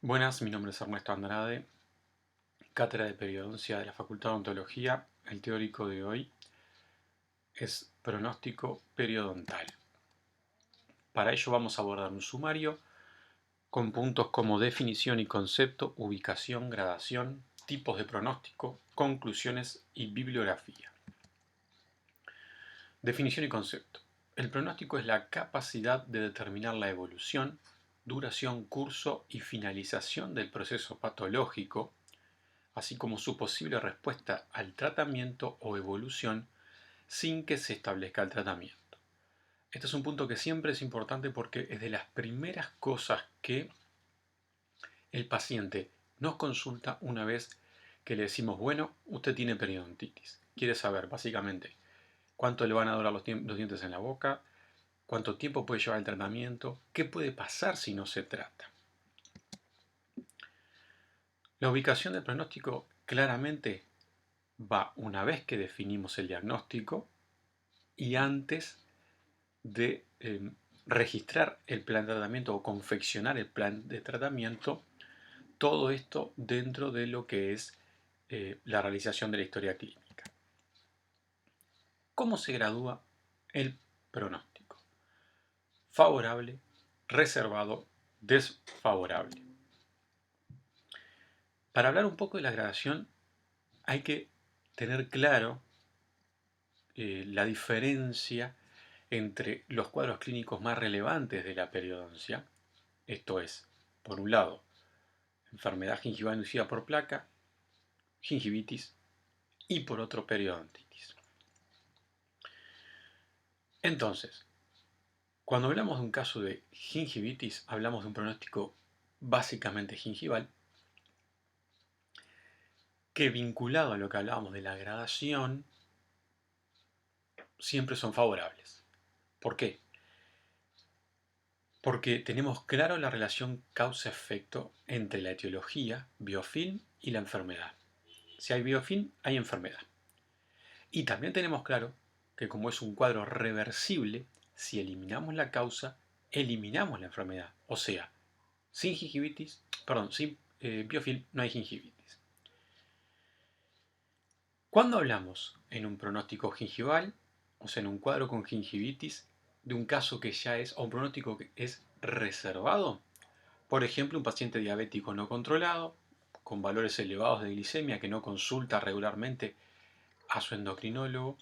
Buenas, mi nombre es Ernesto Andrade, cátedra de Periodoncia de la Facultad de Odontología. El teórico de hoy es pronóstico periodontal. Para ello vamos a abordar un sumario con puntos como definición y concepto, ubicación, gradación, tipos de pronóstico, conclusiones y bibliografía. Definición y concepto. El pronóstico es la capacidad de determinar la evolución, duración, curso y finalización del proceso patológico, así como su posible respuesta al tratamiento o evolución sin que se establezca el tratamiento. Este es un punto que siempre es importante porque es de las primeras cosas que el paciente nos consulta una vez que le decimos, bueno, usted tiene periodontitis. Quiere saber básicamente cuánto le van a durar los dientes en la boca, cuánto tiempo puede llevar el tratamiento, qué puede pasar si no se trata. La ubicación del pronóstico claramente va una vez que definimos el diagnóstico y antes de registrar el plan de tratamiento o confeccionar el plan de tratamiento, todo esto dentro de lo que es la realización de la historia clínica. ¿Cómo se gradúa el pronóstico? Favorable, reservado, desfavorable. Para hablar un poco de la gradación hay que tener claro la diferencia entre los cuadros clínicos más relevantes de la periodoncia, esto es, por un lado, enfermedad gingival inducida por placa, gingivitis, y por otro, periodontitis. Entonces, cuando hablamos de un caso de gingivitis, hablamos de un pronóstico básicamente gingival, que vinculado a lo que hablábamos de la gradación, siempre son favorables. ¿Por qué? Porque tenemos claro la relación causa-efecto entre la etiología, biofilm y la enfermedad. Si hay biofilm, hay enfermedad. Y también tenemos claro que como es un cuadro reversible, si eliminamos la causa, eliminamos la enfermedad. O sea, sin sin biofilm no hay gingivitis. Cuando hablamos en un pronóstico gingival, o sea, en un cuadro con gingivitis, de un caso que ya es, o un pronóstico que es reservado, por ejemplo, un paciente diabético no controlado, con valores elevados de glicemia que no consulta regularmente a su endocrinólogo,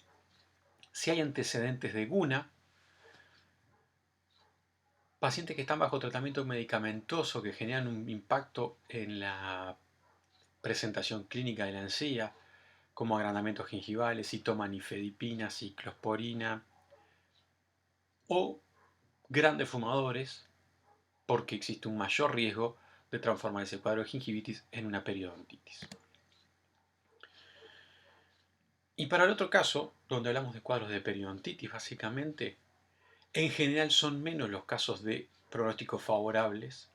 si hay antecedentes de GUNA, pacientes que están bajo tratamiento medicamentoso que generan un impacto en la presentación clínica de la encía, como agrandamientos gingivales, si toman nifedipina, ciclosporina, o grandes fumadores, porque existe un mayor riesgo de transformar ese cuadro de gingivitis en una periodontitis. Y para el otro caso, donde hablamos de cuadros de periodontitis, básicamente, en general son menos los casos de pronósticos favorables,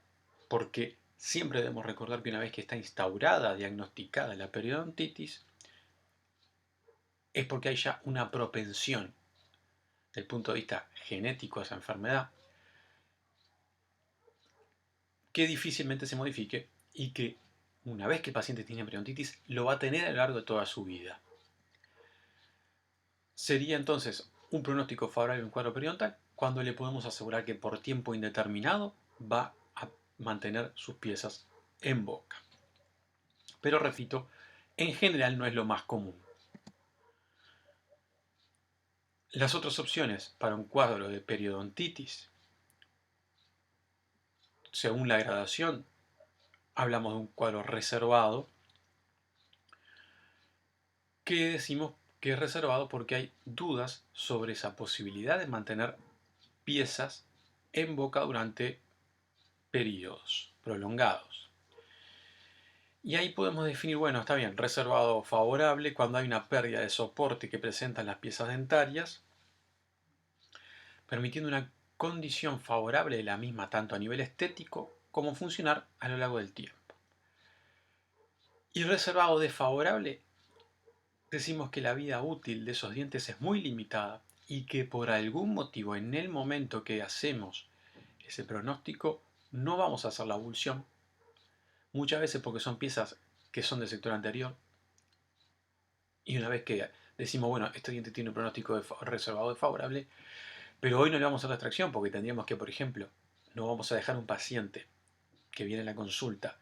porque siempre debemos recordar que una vez que está instaurada, diagnosticada la periodontitis, es porque hay ya una propensión desde el punto de vista genético a esa enfermedad que difícilmente se modifique y que una vez que el paciente tiene periodontitis lo va a tener a lo largo de toda su vida. Sería entonces un pronóstico favorable en un cuadro periodontal cuando le podemos asegurar que por tiempo indeterminado va a mantener sus piezas en boca. Pero repito, en general no es lo más común. Las otras opciones para un cuadro de periodontitis, según la gradación, hablamos de un cuadro reservado, que decimos que es reservado porque hay dudas sobre esa posibilidad de mantener piezas en boca durante periodos prolongados. Y ahí podemos definir, bueno, está bien, reservado favorable cuando hay una pérdida de soporte que presentan las piezas dentarias, permitiendo una condición favorable de la misma tanto a nivel estético como funcional a lo largo del tiempo. Y reservado desfavorable, decimos que la vida útil de esos dientes es muy limitada y que por algún motivo en el momento que hacemos ese pronóstico no vamos a hacer la abulsión muchas veces porque son piezas que son del sector anterior, y una vez que decimos, bueno, este diente tiene un pronóstico reservado desfavorable, pero hoy no le vamos a hacer la extracción porque tendríamos que, por ejemplo, no vamos a dejar un paciente que viene a la consulta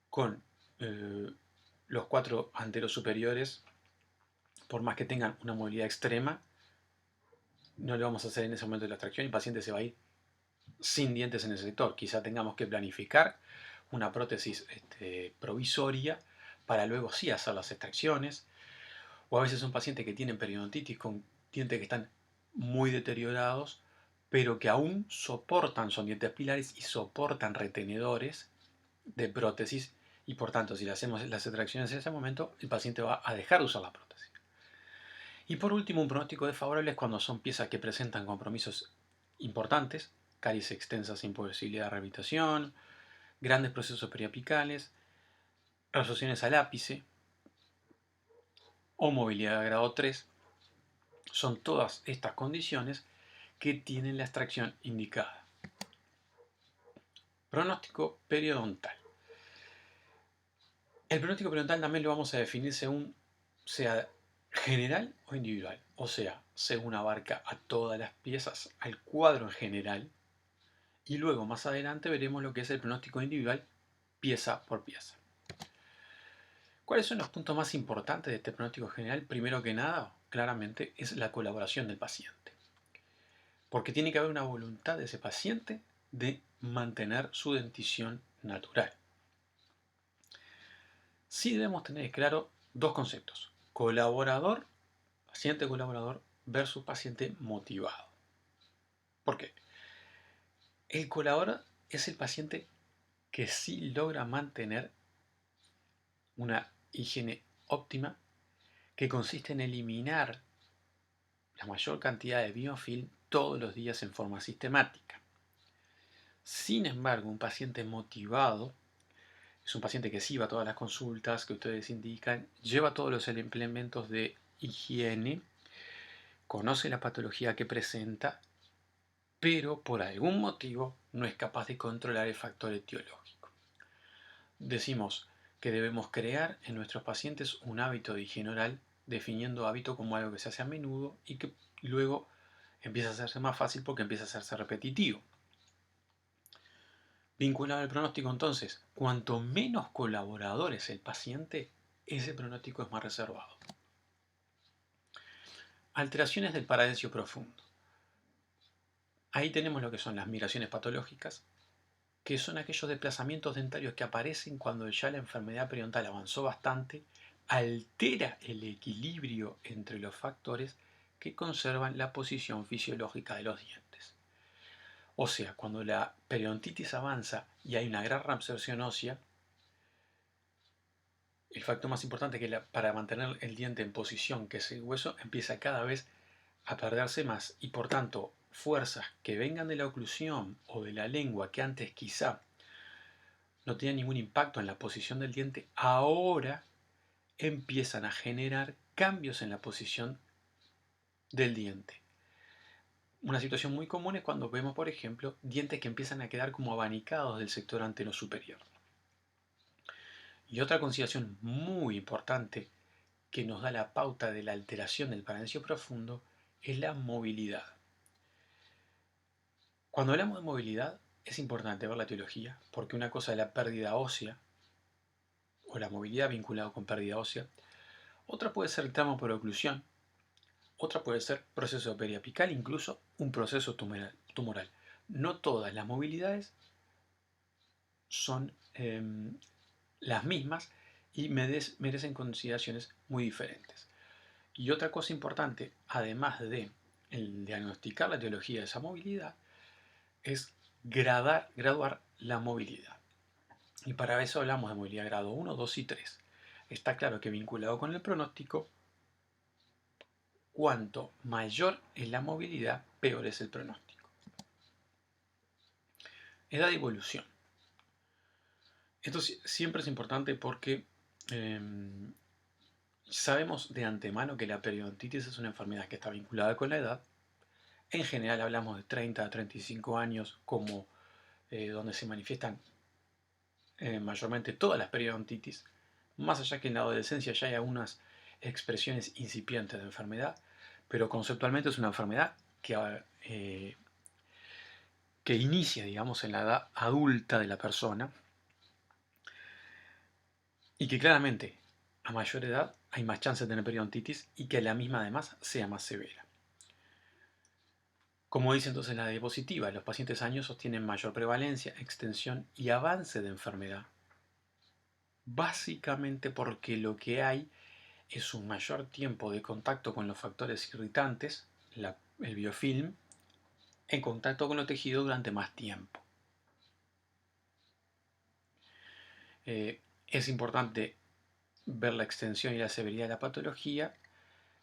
con los 4 anteros superiores, por más que tengan una movilidad extrema, no le vamos a hacer en ese momento la extracción y el paciente se va a ir sin dientes en el sector. Quizá tengamos que planificar una prótesis provisoria para luego sí hacer las extracciones. O a veces son pacientes que tienen periodontitis con dientes que están muy deteriorados, pero que aún soportan, son dientes pilares y soportan retenedores de prótesis. Y por tanto, si le hacemos las extracciones en ese momento, el paciente va a dejar de usar la prótesis. Y por último, un pronóstico desfavorable es cuando son piezas que presentan compromisos importantes, caries extensas sin posibilidad de rehabilitación, grandes procesos periapicales, resorciones al ápice o movilidad de grado 3. Son todas estas condiciones que tienen la extracción indicada. Pronóstico periodontal. El pronóstico periodontal también lo vamos a definir según sea general o individual, o sea, según abarca a todas las piezas, al cuadro en general, y luego más adelante veremos lo que es el pronóstico individual pieza por pieza. ¿Cuáles son los puntos más importantes de este pronóstico general? Primero que nada, claramente, es la colaboración del paciente. Porque tiene que haber una voluntad de ese paciente de mantener su dentición natural. Sí debemos tener claro dos conceptos: colaborador, paciente colaborador versus paciente motivado. ¿Por qué? El colaborador es el paciente que sí logra mantener una higiene óptima, que consiste en eliminar la mayor cantidad de biofilm todos los días en forma sistemática. Sin embargo, un paciente motivado es un paciente que sí va a todas las consultas que ustedes indican, lleva todos los implementos de higiene, conoce la patología que presenta, pero por algún motivo no es capaz de controlar el factor etiológico. Decimos que debemos crear en nuestros pacientes un hábito de higiene oral, definiendo hábito como algo que se hace a menudo y que luego empieza a hacerse más fácil porque empieza a hacerse repetitivo. Vinculado al pronóstico, entonces, cuanto menos colaboradores el paciente, ese pronóstico es más reservado. Alteraciones del paradencio profundo. Ahí tenemos lo que son las migraciones patológicas, que son aquellos desplazamientos dentarios que aparecen cuando ya la enfermedad periodontal avanzó bastante, altera el equilibrio entre los factores que conservan la posición fisiológica de los dientes. O sea, cuando la periodontitis avanza y hay una gran reabsorción ósea, el factor más importante para mantener el diente en posición, que es el hueso, empieza cada vez a perderse más y por tanto fuerzas que vengan de la oclusión o de la lengua que antes quizá no tenían ningún impacto en la posición del diente, ahora empiezan a generar cambios en la posición del diente. Una situación muy común es cuando vemos, por ejemplo, dientes que empiezan a quedar como abanicados del sector antero superior. Y otra consideración muy importante que nos da la pauta de la alteración del paradencio profundo es la movilidad. Cuando hablamos de movilidad es importante ver la etiología, porque una cosa es la pérdida ósea o la movilidad vinculada con pérdida ósea, otra puede ser el tramo por oclusión, otra puede ser proceso periapical, incluso un proceso tumoral. No todas las movilidades son las mismas y merecen consideraciones muy diferentes. Y otra cosa importante, además de el diagnosticar la etiología de esa movilidad, es graduar la movilidad. Y para eso hablamos de movilidad grado 1, 2 y 3. Está claro que vinculado con el pronóstico, cuanto mayor es la movilidad, peor es el pronóstico. Edad y evolución. Esto siempre es importante porque sabemos de antemano que la periodontitis es una enfermedad que está vinculada con la edad. En general hablamos de 30 a 35 años como donde se manifiestan mayormente todas las periodontitis, más allá que en la adolescencia ya hay algunas expresiones incipientes de enfermedad, pero conceptualmente es una enfermedad que inicia, digamos, en la edad adulta de la persona y que claramente a mayor edad hay más chances de tener periodontitis y que la misma además sea más severa. Como dice entonces la diapositiva, los pacientes añosos tienen mayor prevalencia, extensión y avance de enfermedad, básicamente porque lo que hay es un mayor tiempo de contacto con los factores irritantes, el biofilm, en contacto con los tejidos durante más tiempo. Es importante ver la extensión y la severidad de la patología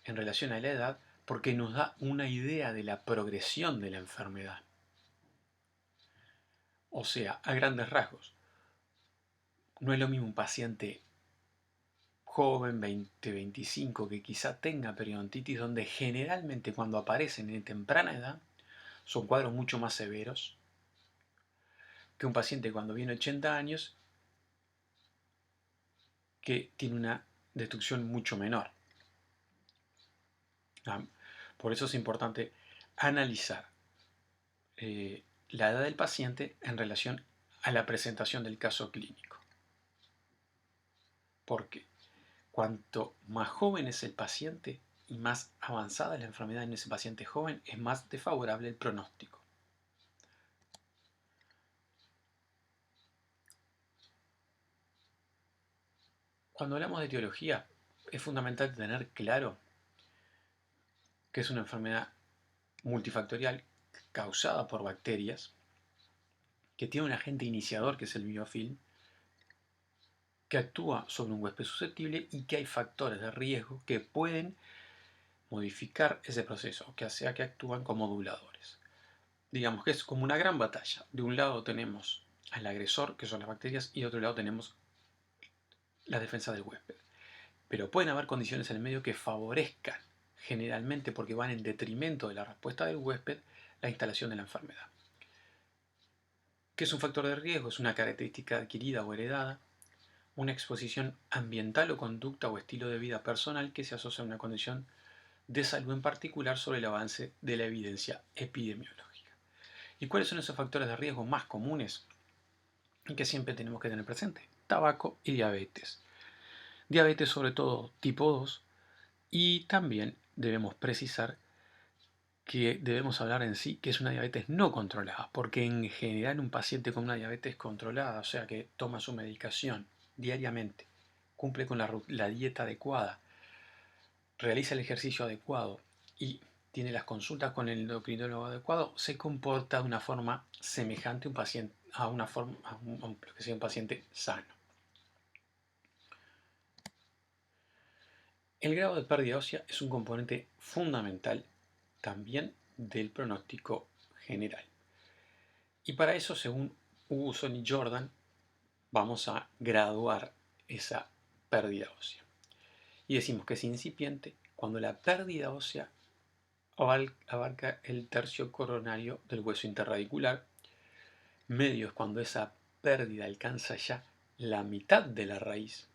en relación a la edad porque nos da una idea de la progresión de la enfermedad. O sea, a grandes rasgos, no es lo mismo un paciente joven, 20, 25, que quizá tenga periodontitis, donde generalmente cuando aparecen en temprana edad son cuadros mucho más severos, que un paciente cuando viene 80 años que tiene una destrucción mucho menor. Por eso es importante analizar la edad del paciente en relación a la presentación del caso clínico. Porque cuanto más joven es el paciente y más avanzada es la enfermedad en ese paciente joven, es más desfavorable el pronóstico. Cuando hablamos de etiología, es fundamental tener claro que es una enfermedad multifactorial causada por bacterias, que tiene un agente iniciador que es el biofilm, que actúa sobre un huésped susceptible y que hay factores de riesgo que pueden modificar ese proceso, que sea que actúan como moduladores. Digamos que es como una gran batalla. De un lado tenemos al agresor, que son las bacterias, y de otro lado tenemos la defensa del huésped. Pero pueden haber condiciones en el medio que favorezcan, generalmente porque van en detrimento de la respuesta del huésped, la instalación de la enfermedad. ¿Qué es un factor de riesgo? Es una característica adquirida o heredada, una exposición ambiental o conducta o estilo de vida personal que se asocia a una condición de salud en particular sobre el avance de la evidencia epidemiológica. ¿Y cuáles son esos factores de riesgo más comunes y que siempre tenemos que tener presente? Tabaco y diabetes. Diabetes sobre todo tipo 2 y también debemos precisar que debemos hablar en sí que es una diabetes no controlada, porque en general un paciente con una diabetes controlada, o sea que toma su medicación diariamente, cumple con la dieta adecuada, realiza el ejercicio adecuado y tiene las consultas con el endocrinólogo adecuado, se comporta de una forma semejante a un paciente, que sea un paciente sano. El grado de pérdida ósea es un componente fundamental también del pronóstico general. Y para eso, según Hugson y Jordan, vamos a graduar esa pérdida ósea. Y decimos que es incipiente cuando la pérdida ósea abarca el tercio coronario del hueso interradicular. Medio es cuando esa pérdida alcanza ya la mitad de la raíz.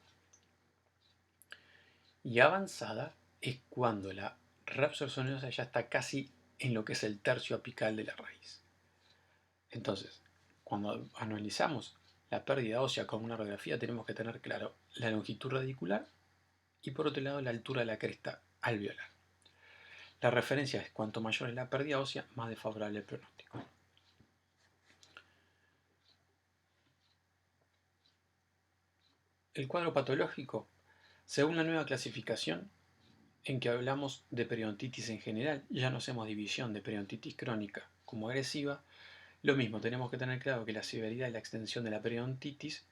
Y avanzada es cuando la reabsorción ósea ya está casi en lo que es el tercio apical de la raíz. Entonces, cuando analizamos la pérdida ósea con una radiografía, tenemos que tener claro la longitud radicular y por otro lado la altura de la cresta alveolar. La referencia es cuanto mayor es la pérdida ósea, más desfavorable el pronóstico. El cuadro patológico, según la nueva clasificación, en que hablamos de periodontitis en general, ya no hacemos división de periodontitis crónica como agresiva. Lo mismo, tenemos que tener claro que la severidad y la extensión de la periodontitis,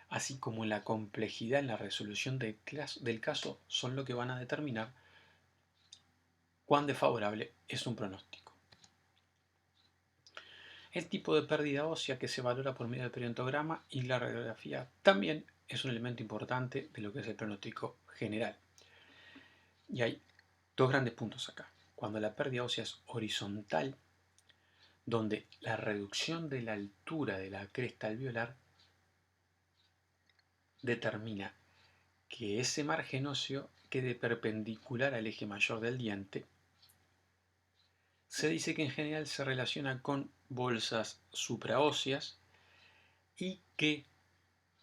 así como la complejidad en la resolución del caso, son lo que van a determinar cuán desfavorable es un pronóstico. El tipo de pérdida ósea que se valora por medio del periodontograma y la radiografía también es un elemento importante de lo que es el pronóstico general. Y hay dos grandes puntos acá. Cuando la pérdida ósea es horizontal, donde la reducción de la altura de la cresta alveolar determina que ese margen óseo quede perpendicular al eje mayor del diente. Se dice que en general se relaciona con bolsas supraóseas y que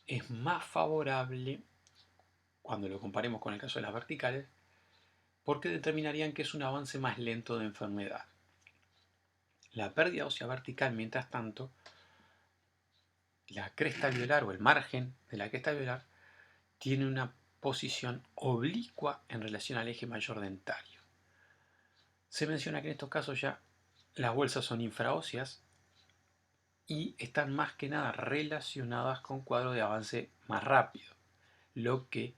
es más favorable, cuando lo comparemos con el caso de las verticales, porque determinarían que es un avance más lento de enfermedad. La pérdida ósea vertical, mientras tanto, la cresta alveolar o el margen de la cresta alveolar tiene una posición oblicua en relación al eje mayor dentario. Se menciona que en estos casos ya las bolsas son infraóseas y están más que nada relacionadas con cuadros de avance más rápido, lo que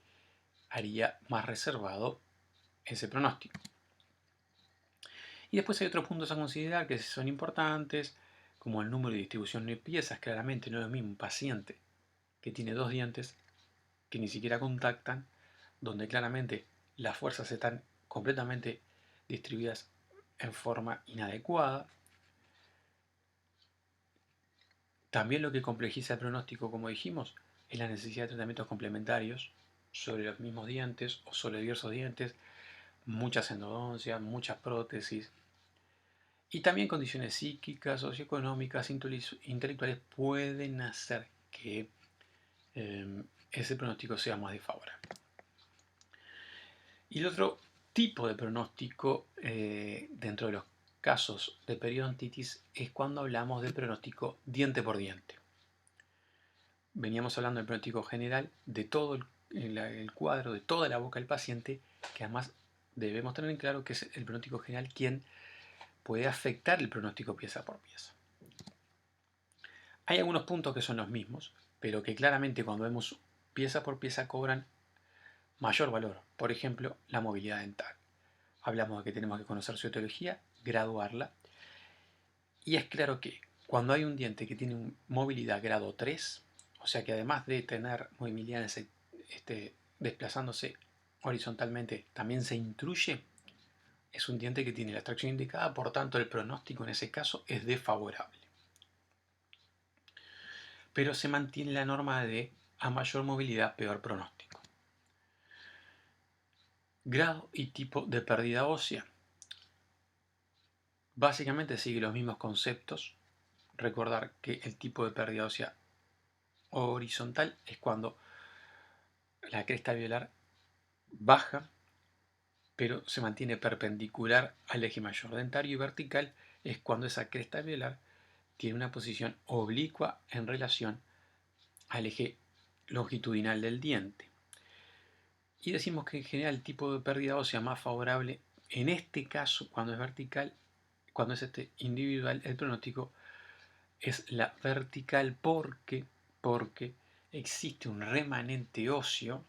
haría más reservado ese pronóstico. Y después hay otros puntos a considerar que son importantes, como el número de distribución de piezas. Claramente no es lo mismo un paciente que tiene dos dientes que ni siquiera contactan, donde claramente las fuerzas están completamente distribuidas en forma inadecuada. También lo que complejiza el pronóstico, como dijimos, es la necesidad de tratamientos complementarios sobre los mismos dientes o sobre diversos dientes, muchas endodoncias, muchas prótesis, y también condiciones psíquicas, socioeconómicas, intelectuales pueden hacer que ese pronóstico sea más desfavorable. Y el otro tipo de pronóstico dentro de los casos de periodontitis es cuando hablamos de pronóstico diente por diente. Veníamos hablando del pronóstico general de todo el cuadro, de toda la boca del paciente, que además debemos tener en claro que es el pronóstico general quien puede afectar el pronóstico pieza por pieza. Hay algunos puntos que son los mismos, pero que claramente cuando vemos pieza por pieza cobran mayor valor. Por ejemplo, la movilidad dental. Hablamos de que tenemos que conocer su etiología, graduarla. Y es claro que cuando hay un diente que tiene movilidad grado 3, o sea que además de tener movilidad desplazándose horizontalmente, también se intruye, es un diente que tiene la extracción indicada, por tanto el pronóstico en ese caso es desfavorable. Pero se mantiene la norma de a mayor movilidad, peor pronóstico. Grado y tipo de pérdida ósea. Básicamente sigue los mismos conceptos. Recordar que el tipo de pérdida ósea horizontal es cuando la cresta alveolar baja, pero se mantiene perpendicular al eje mayor dentario, y vertical es cuando esa cresta alveolar tiene una posición oblicua en relación al eje longitudinal del diente. Y decimos que en general el tipo de pérdida ósea más favorable, en este caso, cuando es vertical, cuando es individual, el pronóstico es la vertical porque existe un remanente óseo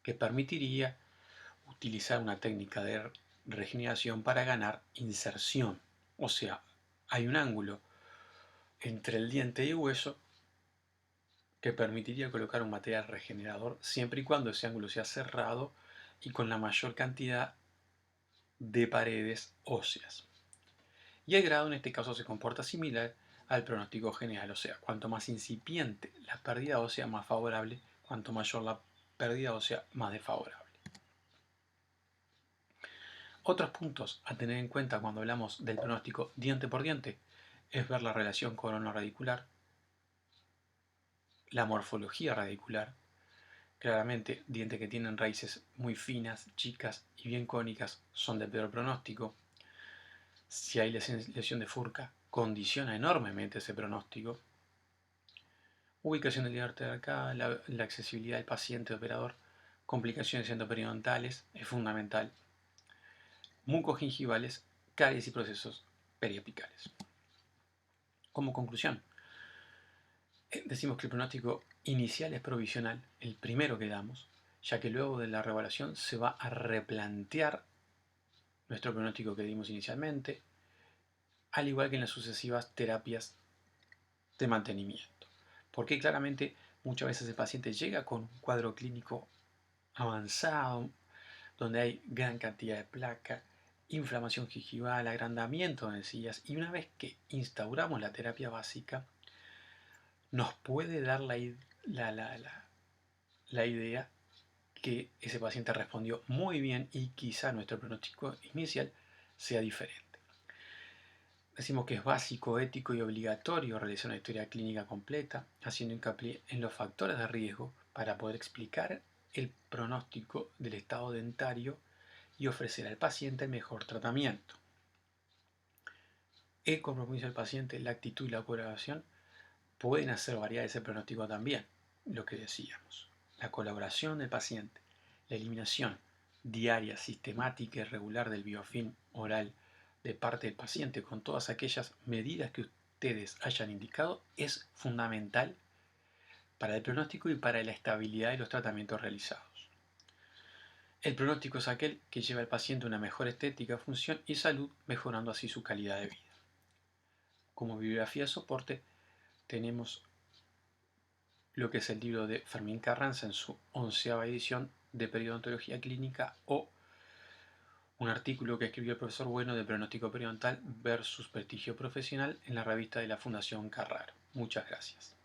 que permitiría utilizar una técnica de regeneración para ganar inserción. O sea, hay un ángulo entre el diente y el hueso que permitiría colocar un material regenerador siempre y cuando ese ángulo sea cerrado y con la mayor cantidad de paredes óseas. Y el grado en este caso se comporta similar al pronóstico general, o sea, cuanto más incipiente la pérdida ósea, más favorable; cuanto mayor la pérdida ósea, más desfavorable. Otros puntos a tener en cuenta cuando hablamos del pronóstico diente por diente es ver la relación corona-radicular, la morfología radicular. Claramente, dientes que tienen raíces muy finas, chicas y bien cónicas son de peor pronóstico. Si hay lesión de furca, condiciona enormemente ese pronóstico. Ubicación del diente de acá, la accesibilidad del paciente operador, complicaciones endoperidontales es fundamental. Mucogingivales, caries y procesos periapicales. Como conclusión, decimos que el pronóstico inicial es provisional, el primero que damos, ya que luego de la reevaluación se va a replantear nuestro pronóstico que dimos inicialmente, al igual que en las sucesivas terapias de mantenimiento. Porque claramente muchas veces el paciente llega con un cuadro clínico avanzado, donde hay gran cantidad de placa, inflamación gingival, agrandamiento de encías, y una vez que instauramos la terapia básica, nos puede dar la idea que ese paciente respondió muy bien y quizá nuestro pronóstico inicial sea diferente. Decimos que es básico, ético y obligatorio realizar una historia clínica completa, haciendo hincapié en los factores de riesgo para poder explicar el pronóstico del estado dentario y ofrecer al paciente el mejor tratamiento. El compromiso del paciente, la actitud y la colaboración pueden hacer variar ese pronóstico también, lo que decíamos. La colaboración del paciente, la eliminación diaria, sistemática y regular del biofilm oral de parte del paciente con todas aquellas medidas que ustedes hayan indicado es fundamental para el pronóstico y para la estabilidad de los tratamientos realizados. El pronóstico es aquel que lleva al paciente una mejor estética, función y salud, mejorando así su calidad de vida. Como bibliografía de soporte tenemos lo que es el libro de Fermín Carranza en su 11ª edición de Periodontología Clínica o un artículo que escribió el profesor Bueno de pronóstico periodontal versus prestigio profesional en la revista de la Fundación Carraro. Muchas gracias.